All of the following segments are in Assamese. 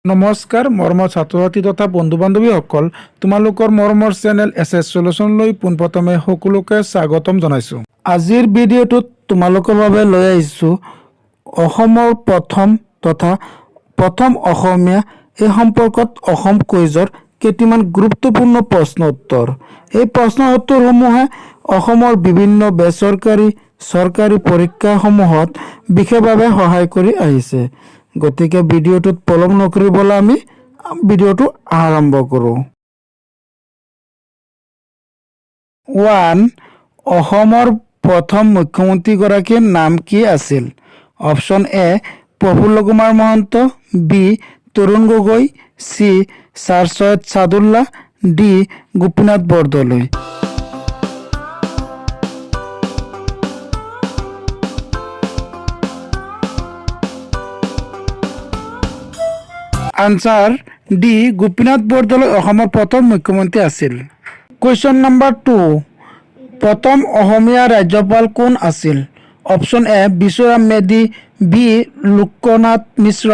নমস্কাৰ মৰমৰ ছাত্ৰ-ছাত্ৰী তথা বন্ধু-বান্ধৱীসকল, তোমালোকৰ মৰমৰ চেনেল এছএছ সলিউশ্যনলৈ পোনপ্ৰথমে সকলোকে স্বাগতম জনাইছোঁ। আজিৰ ভিডিঅ'টোত তোমালোকৰ বাবে লৈ আহিছোঁ অসমৰ প্ৰথম অসমীয়া এই সম্পৰ্কত অসম কুইজৰ কেইটামান গুৰুত্বপূৰ্ণ প্ৰশ্ন উত্তৰ। এই প্ৰশ্ন উত্তৰসমূহে অসমৰ বিভিন্ন বেচৰকাৰী চৰকাৰী পৰীক্ষাসমূহত বিশেষভাৱে সহায় কৰি আহিছে। গতিকে ভিডিঅ'টোত পলম নকৰিবলৈ আমি ভিডিঅ'টো আৰম্ভ কৰোঁ। 1. অসমৰ প্ৰথম মুখ্যমন্ত্ৰীগৰাকীৰ নাম কি আছিল? Option A Prafulla Kumar Mahanta, B Tarun Gogoi, C sir Syed Saadulla, D Gopinath Bordoloi. Answer D Gopinath Bordoloi অসমৰ প্ৰথম মুখ্যমন্ত্ৰী আছিল। কুৱেশ্যন নম্বৰ 2, প্ৰথম অসমীয়া ৰাজ্যপাল কোন আছিল? Option A Bishnuram Medhi, B Lokanath Mishra,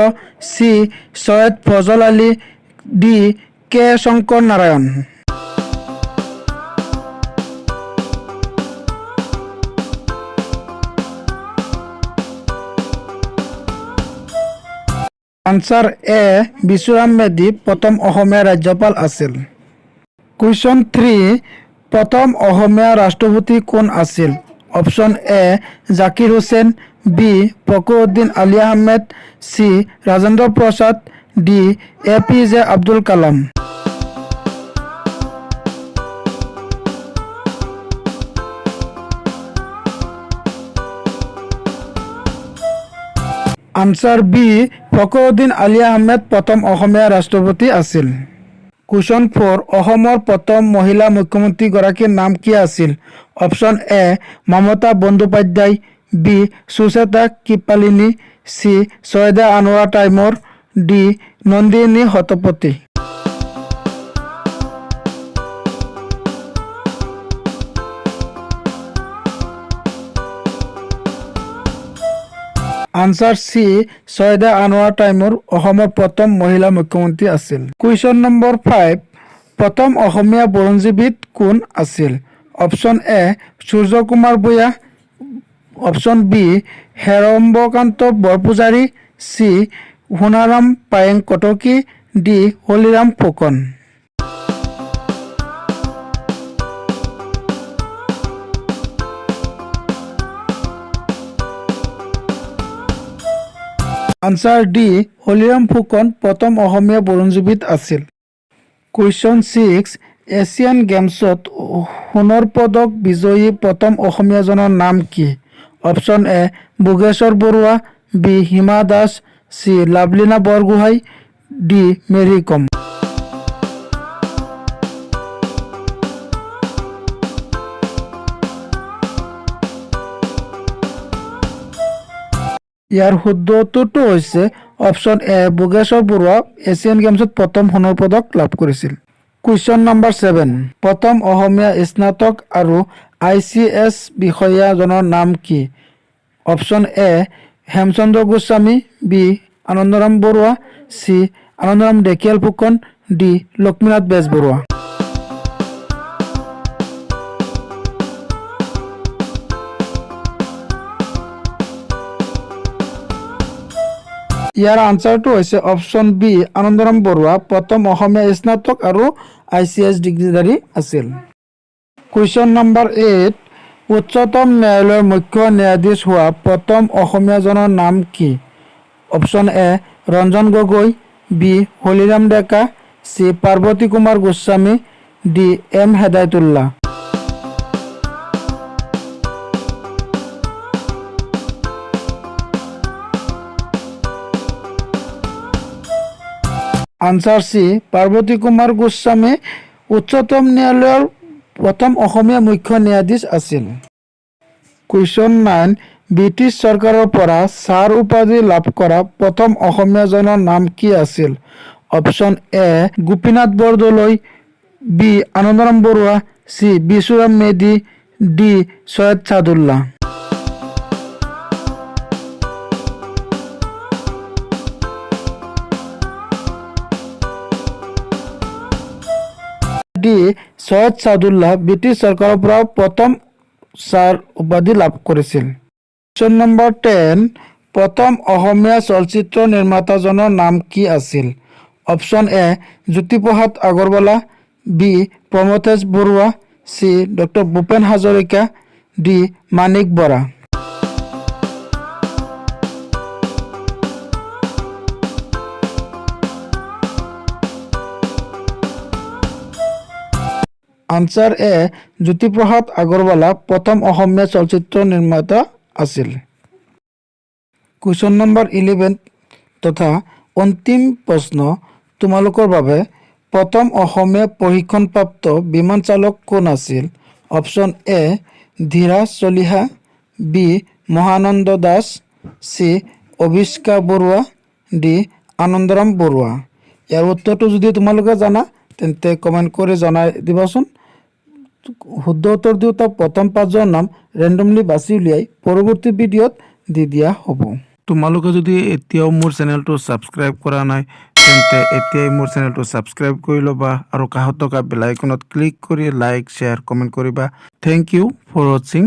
C Syed Fazal Ali, D K Shankar Narayan. Answer A Bishnuram Medhi প্ৰথম অসমীয়া ৰাজ্যপাল আছিল। কুৱেশ্যন 3, প্ৰথম অসমীয়া ৰাষ্ট্ৰপতি কোন আছিল? Option A Zakir Hussain, B Fakhruddin Ali Ahmed, C Rajendra Prasad, D APJ Abdul Kalam. Answer B Fakhruddin Ali Ahmed প্ৰথম অসমীয়া ৰাষ্ট্ৰপতি আছিল। কুৱেশ্যন 4, অসমৰ প্ৰথম মহিলা মুখ্যমন্ত্ৰীগৰাকীৰ নাম কি আছিল? Option A Mamata Bandyopadhyay, B Sucheta Kripalani, C Syeda Anowara Taimur, D Nandini Satpathy. Answer C Syeda Anowara Taimur অসমৰ প্ৰথম মহিলা মুখ্যমন্ত্ৰী আছিল। কুৱেশ্যন নম্বৰ 5, প্ৰথম অসমীয়া বুৰঞ্জীবিদ কোন আছিল? Option A Surya Kumar Bhuyan, option B Herambakanta Borpujari, C Sonaram Payeng Kotoki, D Haliram Phukan. Answer D Haliram Phukan প্ৰথম অসমীয়া বুৰঞ্জীবিদ আছিল। কুৱেশ্যন 6, এছিয়ান গেমছত সোণৰ পদক বিজয়ী প্ৰথম অসমীয়াজনৰ নাম কি? Option A Bhogeswar Baruah, B Hima Das, C Lovlina Borgohain, D Mary Kom. ইয়াৰ শুদ্ধ উত্তৰটো হৈছে option A Bhogeswar Baruah Asian গেমছত প্ৰথম সোণৰ পদক লাভ কৰিছিল। কুৱেশ্যন নম্বৰ 7, প্ৰথম অসমীয়া স্নাতক আৰু ICS বিষয়াজনৰ নাম কি? Option A Hemchandra Goswami, B Anandaram Baruah, C Anandaram Dhekial Phukan, D Lakshminath Bezbaroa. ইয়াৰ আনসাৰটো হৈছে অপশ্যন বি আনন্দৰাম বৰুৱা প্ৰথম অসমীয়া স্নাতক আৰু ICS ডিগ্ৰীধাৰী আছিল। কুৱেশ্যন নম্বৰ 8, উচ্চতম ন্যায়ালয়ৰ মুখ্য ন্যায়াধীশ হোৱা প্ৰথম অসমীয়াজনৰ নাম কি? Option A Ranjan Gogoi, B Holiram Deka, C Parbati Kumar Goswami, D M Hidayatullah. Answer C Parbati Kumar Goswami উচ্চতম ন্যায়ালয়ৰ প্ৰথম অসমীয়া মুখ্য ন্যায়াধীশ আছিল। কুৱেশ্যন 9, ব্ৰিটিছ চৰকাৰৰ পৰা ছাৰ উপাধি লাভ কৰা প্ৰথম অসমীয়াজনৰ নাম কি আছিল? Option A Gopinath Bordoloi, B Anandaram Baruah, C Bishnuram Medhi, D Syed Saadulla. D Syed Saadulla British চৰকাৰৰ পৰা প্ৰথম ছাৰ উপাধি লাভ কৰিছিল। কুৱেশ্যন নম্বৰ 10 প্ৰথম অসমীয়া চলচ্চিত্ৰ নিৰ্মাতাজনৰ নাম কি আছিল? Option A Jyotiprasad Agarwala, B Pramathesh Barua, C doctor Bhupen Hazarika, D Manik Bora. Answer A Jyotiprasad Agarwala প্ৰথম অসমীয়া চলচ্চিত্ৰ নিৰ্মাতা আছিল। কুৱেশ্যন নম্বৰ 11 তথা অন্তিম প্ৰশ্ন তোমালোকৰ বাবে প্ৰথম অসমীয়া প্ৰশিক্ষণপ্ৰাপ্ত বিমান চালক কোন আছিল? Option A Dhiraj Chaliha, B Mahananda Das, C Abhishka Baruah, D Anandaram Baruah. ইয়াৰ উত্তৰটো যদি তোমালোকে জানা তেন্তে কমেণ্ট কৰি জনাই দিবাচোন। শুদ্ধ উত্তৰ দিওঁতা প্ৰথম 5জনৰ নাম ৰেণ্ডমলি বাছি উলিয়াই পৰৱৰ্তী ভিডিঅ'ত দি দিয়া হ'ব। তোমালোকে যদি এতিয়াও মোৰ চেনেলটো ছাবস্ক্ৰাইব কৰা নাই তেন্তে এতিয়াই মোৰ চেনেলটো ছাবস্ক্ৰাইব কৰি ল'বা আৰু কাষত থকা বেল আইকনত ক্লিক কৰি লাইক, শ্বেয়াৰ, কমেণ্ট কৰিবা। থেংক ইউ ফৰ ৱাচিং।